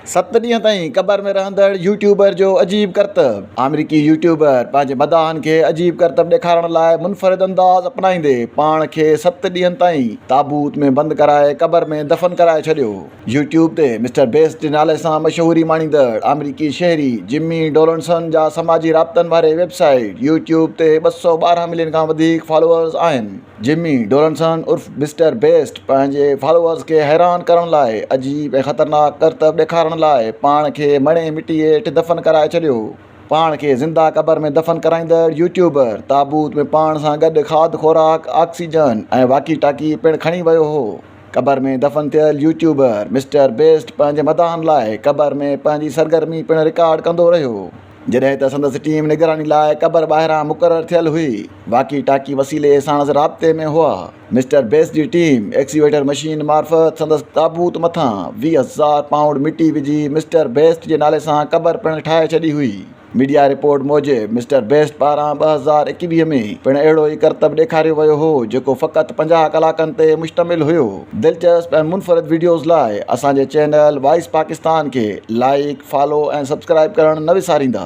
7 ॾींहं ताईं क़बर में रहंदड़ यूट्यूबर जो अजीब करतब। अमरीकी यूट्यूबर पंहिंजे मदाहनि खे अजीब करतब ॾेखारण लाइ मुनफ़रिद अंदाज़ अपनाईंदे पाण खे 7 ॾींहंनि ताईं ताबूत में बंदि कराए क़बर में दफ़न कराए छॾियो। यूट्यूब ते मिस्टर बेस्ट जे नाले सां मशहूरी माणींदड़ अमरीकी शहरी जिमी डोनाल्डसन जा समाजी राब्तनि वारे वेबसाइट यूट्यूब ते 212 मिलियन खां वधीक फॉलोअर्स आहिनि। जिमी डोनाल्डसन उर्फ मिस्टर बेस्ट पंहिंजे फॉलोअर्स खे हैरान करण लाइ अजीब ऐं ख़तरनाक करतब ॾेखारण लाइ पाण खे मणे मिटी हेठि दफ़न कराए छॾियो। पाण खे ज़िंदा क़बर में दफ़न कराईंदड़ यूट्यूबर ताबूत में पाण सां गॾु खाद खुराक ऑक्सीजन ऐं वाकी टाकी पिणु खणी वियो हो। क़बर में दफ़न थियल यूट्यूबर मिस्टर बेस्ट पंहिंजे मदाहनि लाइ क़बर में पंहिंजी सरगर्मी पिणु रिकॉर्ड कंदो रहियो। जॾहिं त संदसि टीम निगरानी लाइ क़बर ॿाहिरां मुक़ररु थियल हुई, वाकी टाकी वसीले साणसि राब्ते में हुआ। मिस्टर बेस्ट जी टीम एक्सीवेटर मशीन मार्फत संदसि ताबूत मथां 20,000 पाउंड मिटी विझी मिस्टर बेस्ट जे नाले सां क़बर पिणु ठाहे छॾी हुई। मीडिया रिपोर्ट मूजिबि मिस्टर बेस्ट पारां 2021 में पिणु अहिड़ो ई करतब ॾेखारियो वियो हो जेको फ़क़ति 50 कलाकनि ते मुश्तमिल हुयो। दिलचस्प ऐं मुनफ़रिद वीडियोज़ लाइ असांजे चैनल वॉइस पाकिस्तान खे लाइक, फॉलो ऐं सब्सक्राइब करणु न विसारींदा।